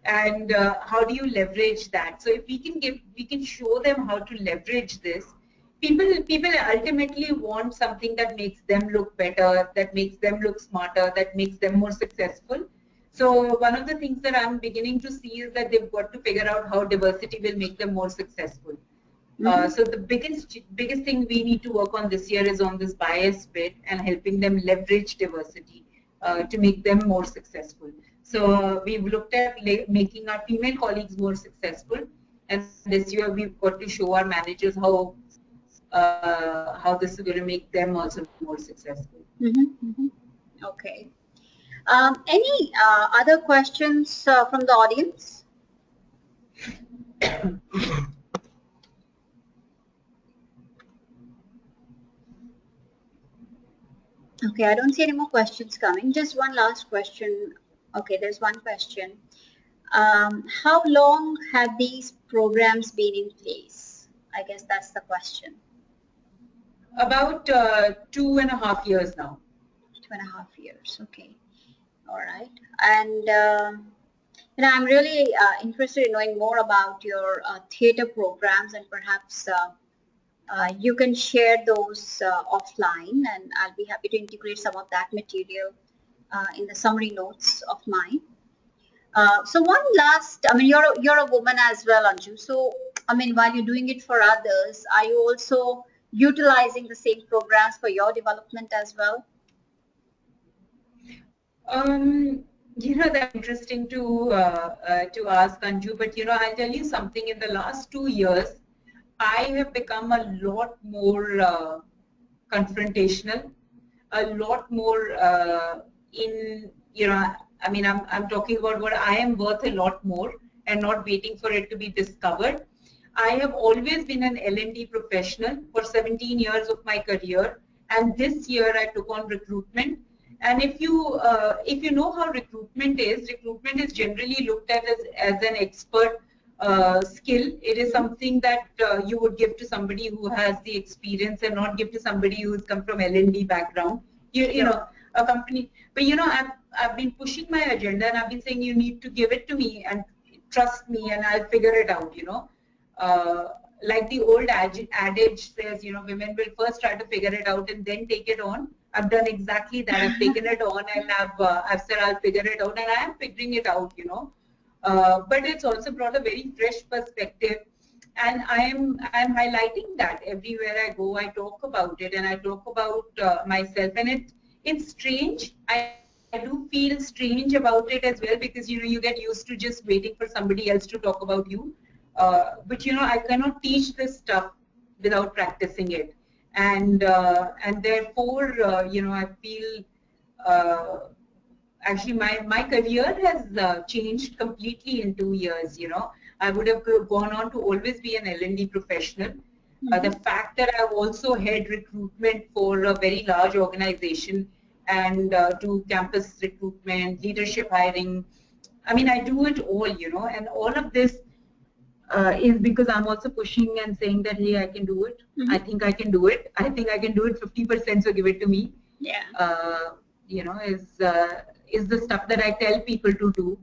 And how do you leverage that? So if we can show them how to leverage this. People ultimately want something that makes them look better, that makes them look smarter, that makes them more successful. So one of the things that I'm beginning to see is that they've got to figure out how diversity will make them more successful. So the biggest thing we need to work on this year is on this bias bit and helping them leverage diversity to make them more successful. So we've looked at making our female colleagues more successful, and this year we've got to show our managers how this is going to make them also more successful. Okay. Any other questions from the audience? Okay, I don't see any more questions coming. Just one last question. Okay, there's one question. How long have these programs been in place? I guess that's the question. About 2.5 years now. 2.5 years. Okay. All right. And I'm really interested in knowing more about your theater programs, and perhaps you can share those offline, and I'll be happy to integrate some of that material in the summary notes of mine. So one last, I mean, you're a woman as well, Anju. So, I mean, while you're doing it for others, are you also utilizing the same programs for your development as well? That's interesting to ask, Anju, but I'll tell you something. In the last 2 years, I have become a lot more confrontational, a lot more I mean, I'm talking about what I am worth a lot more and not waiting for it to be discovered. I have always been an L&D professional for 17 years of my career, and this year I took on recruitment. And if you know how recruitment is generally looked at as an expert skill. It is something that you would give to somebody who has the experience and not give to somebody who's come from L&D background. You know, a company, but I've been pushing my agenda, and I've been saying you need to give it to me and trust me, and I'll figure it out. Like the old adage says, women will first try to figure it out and then take it on. I've done exactly that. I've taken it on, and I've said I'll figure it out, and I am figuring it out. But it's also brought a very fresh perspective, and I'm highlighting that everywhere I go. I talk about it, and I talk about myself, and it's strange. I do feel strange about it as well, because you get used to just waiting for somebody else to talk about you. But I cannot teach this stuff without practicing it, and therefore I feel actually my career has changed completely in 2 years. I would have gone on to always be an L&D professional. The fact that I've also head recruitment for a very large organization, and do campus recruitment, leadership hiring. I mean, I do it all, and all of this is because I'm also pushing and saying that, hey, I can do it. I think I can do it. I think I can do it 50%, so give it to me. Yeah. Is the stuff that I tell people to do,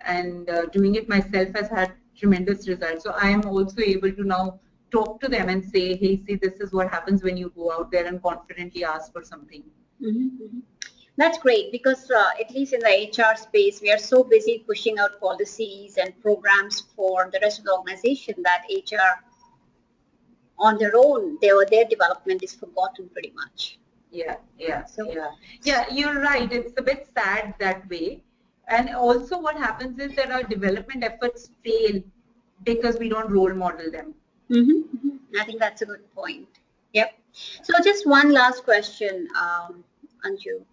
and doing it myself has had tremendous results. So I am also able to now talk to them and say, hey, see, this is what happens when you go out there and confidently ask for something. That's great, because at least in the HR space, we are so busy pushing out policies and programs for the rest of the organization that HR on their own, their development is forgotten pretty much. Yeah, you're right. It's a bit sad that way. And also what happens is that our development efforts fail because we don't role model them. I think that's a good point. Yep. So just one last question, Anju.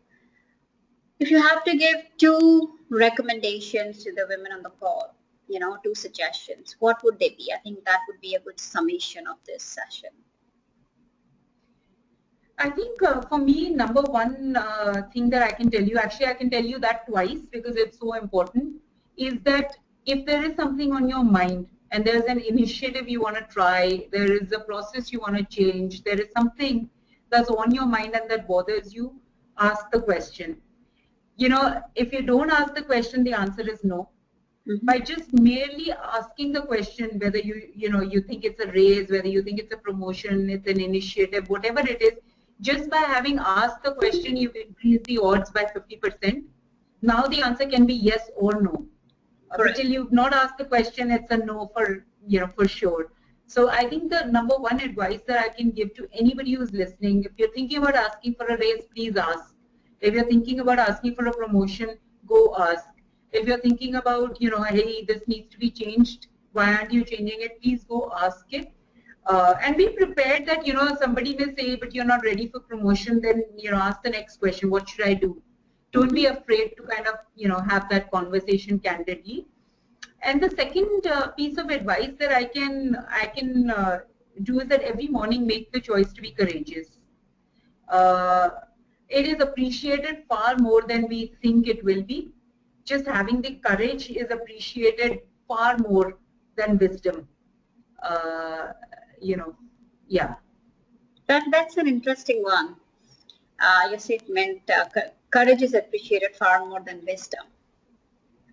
If you have to give 2 recommendations to the women on the call, 2 suggestions, what would they be? I think that would be a good summation of this session. I think for me, number one thing that I can tell you, actually I can tell you that twice because it's so important, is that if there is something on your mind and there's an initiative you want to try, there is a process you want to change, there is something that's on your mind and that bothers you, ask the question. If you don't ask the question, the answer is no. By just merely asking the question, whether you think it's a raise, whether you think it's a promotion, it's an initiative, whatever it is, just by having asked the question, you've increased the odds by 50%. Now the answer can be yes or no. Until you've not asked the question, it's a no for sure. So I think the number one advice that I can give to anybody who's listening, if you're thinking about asking for a raise, please ask. If you're thinking about asking for a promotion, go ask. If you're thinking about, hey, this needs to be changed, why aren't you changing it? Please go ask it. And be prepared that, somebody may say, but you're not ready for promotion, then, ask the next question, what should I do? Don't be afraid to kind of, have that conversation candidly. And the second piece of advice that I can do is that every morning make the choice to be courageous. Uh, it is appreciated far more than we think it will be. Just having the courage is appreciated far more than wisdom. Uh, you know, yeah. That's an interesting one. Your statement, courage is appreciated far more than wisdom.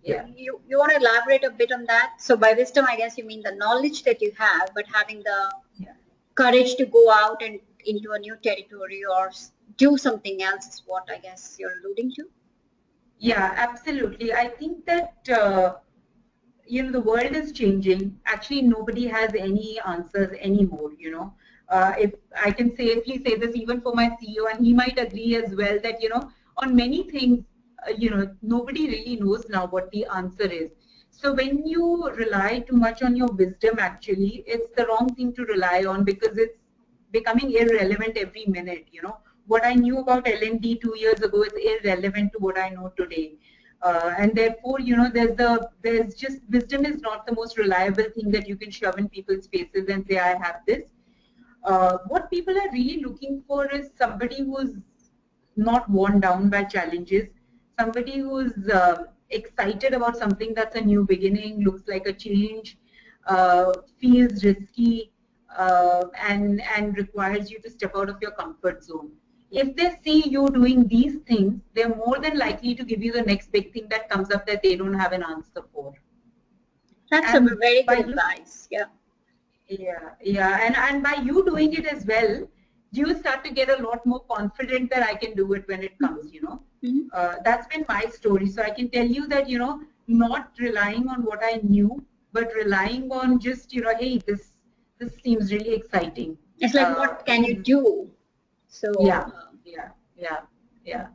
Yeah. You want to elaborate a bit on that? So by wisdom, I guess you mean the knowledge that you have, but having the Yeah. courage to go out and into a new territory or do something else is what I guess you're alluding to. Yeah, absolutely. I think that the world is changing. Actually, nobody has any answers anymore. If I can safely say this, even for my CEO, and he might agree as well, that on many things, nobody really knows now what the answer is. So when you rely too much on your wisdom, actually, it's the wrong thing to rely on, because it's becoming irrelevant every minute. What I knew about L&D 2 years ago is irrelevant to what I know today. And therefore, there's just, wisdom is not the most reliable thing that you can shove in people's faces and say, I have this. What people are really looking for is somebody who's not worn down by challenges, somebody who's excited about something that's a new beginning, looks like a change, feels risky, and requires you to step out of your comfort zone. If they see you doing these things, they're more than likely to give you the next big thing that comes up that they don't have an answer for. That's a And very by good advice. Yeah. yeah, and by you doing it as well, you start to get a lot more confident that I can do it when it comes. Mm-hmm. That's been my story. So I can tell you that not relying on what I knew, but relying on just hey, this seems really exciting. It's like, what can you do? So, Yeah, yeah, yeah, yeah.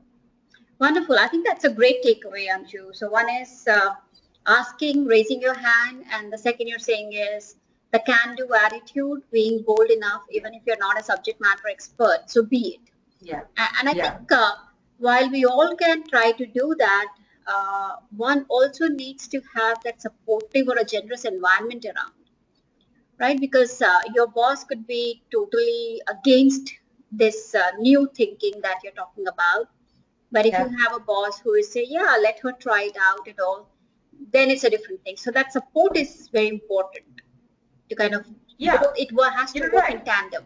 wonderful. I think that's a great takeaway, Anju. So one is asking, raising your hand, and the second you're saying is the can-do attitude, being bold enough, even if you're not a subject matter expert. So be it. Yeah, And I yeah, think while we all can try to do that, one also needs to have that supportive or a generous environment around, right? Because your boss could be totally against this new thinking that you're talking about. But if you yeah, have a boss who is say, yeah, let her try it out and all, then it's a different thing. So that support is very important to kind of yeah. both, it has to You're work in right. tandem.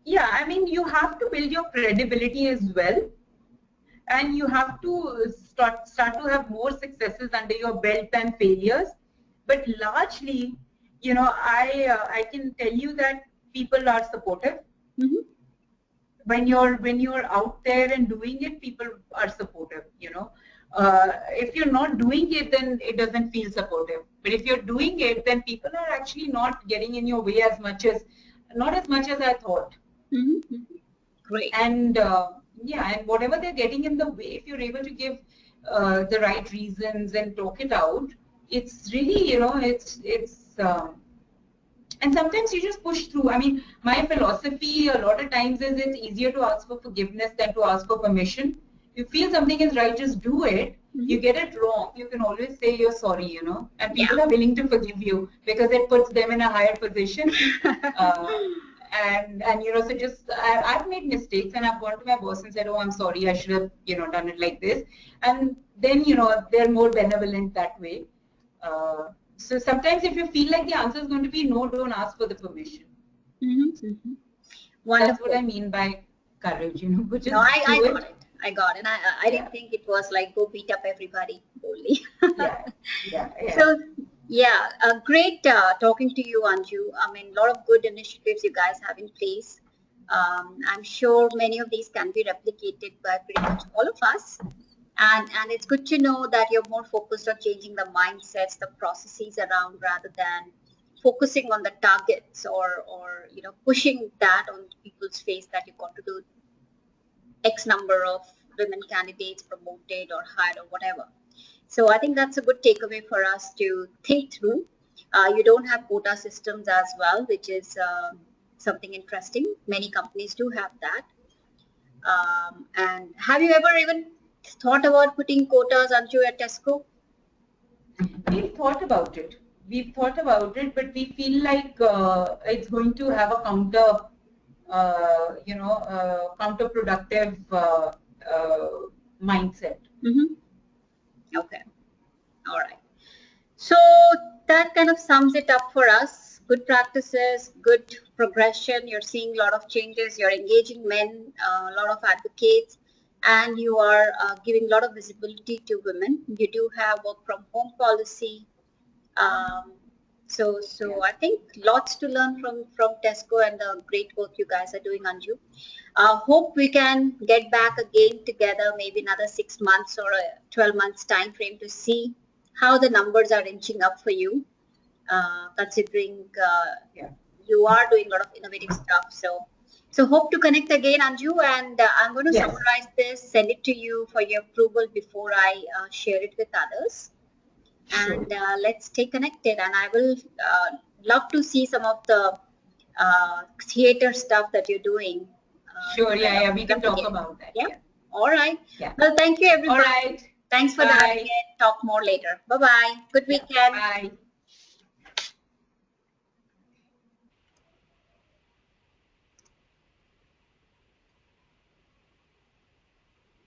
Yeah, I mean, you have to build your credibility as well, and you have to start to have more successes under your belt than failures. But largely, I can tell you that people are supportive. Mm-hmm. When you're out there and doing it, people are supportive. If you're not doing it, then it doesn't feel supportive. But if you're doing it, then people are actually not getting in your way as much as, not as much as I thought. Mm-hmm. Great. And yeah, and whatever they're getting in the way, if you're able to give the right reasons and talk it out, it's really, and sometimes you just push through. I mean, my philosophy a lot of times is it's easier to ask for forgiveness than to ask for permission. You feel something is right, just do it. Mm-hmm. You get it wrong, you can always say you're sorry, and Yeah. people are willing to forgive you because it puts them in a higher position. And so just I've made mistakes and I've gone to my boss and said, oh, I'm sorry, I should have done it like this. And then they're more benevolent that way. So sometimes if you feel like the answer is going to be no, don't ask for the permission. Mm-hmm. Mm-hmm. That's what Wonderful. I mean by courage, which No, is I do got it. it. I got it. I Yeah, didn't think it was like go beat up everybody boldly. yeah, yeah, yeah. So, yeah, great talking to you, Anju. I mean, a lot of good initiatives you guys have in place. I'm sure many of these can be replicated by pretty much all of us. And it's good to know that you're more focused on changing the mindsets, the processes around rather than focusing on the targets or pushing that on people's face that you've got to do X number of women candidates promoted or hired or whatever. So I think that's a good takeaway for us to think through. You don't have quota systems as well, which is something interesting. Many companies do have that. And have you ever even thought about putting quotas, Anju, at TESCO? We've thought about it. But we feel like it's going to have a counterproductive mindset. Okay. All right. So that kind of sums it up for us. Good practices, good progression. You're seeing a lot of changes. You're engaging men, a lot of advocates, and you are giving a lot of visibility to women. You do have work from home policy. So I think lots to learn from TESCO and the great work you guys are doing, Anju. Hope we can get back again together, maybe another 6 months or a 12 months time frame to see how the numbers are inching up for you, considering you are doing a lot of innovative stuff. So hope to connect again, Anju, and I'm going to summarize this, send it to you for your approval before I share it with others. And let's stay connected. And I will love to see some of the theater stuff that you're doing. Sure, we can talk about that. Yeah. All right. Well, thank you, everybody. All right. Thanks for the update. Talk more later. Bye-bye. Good weekend. Bye.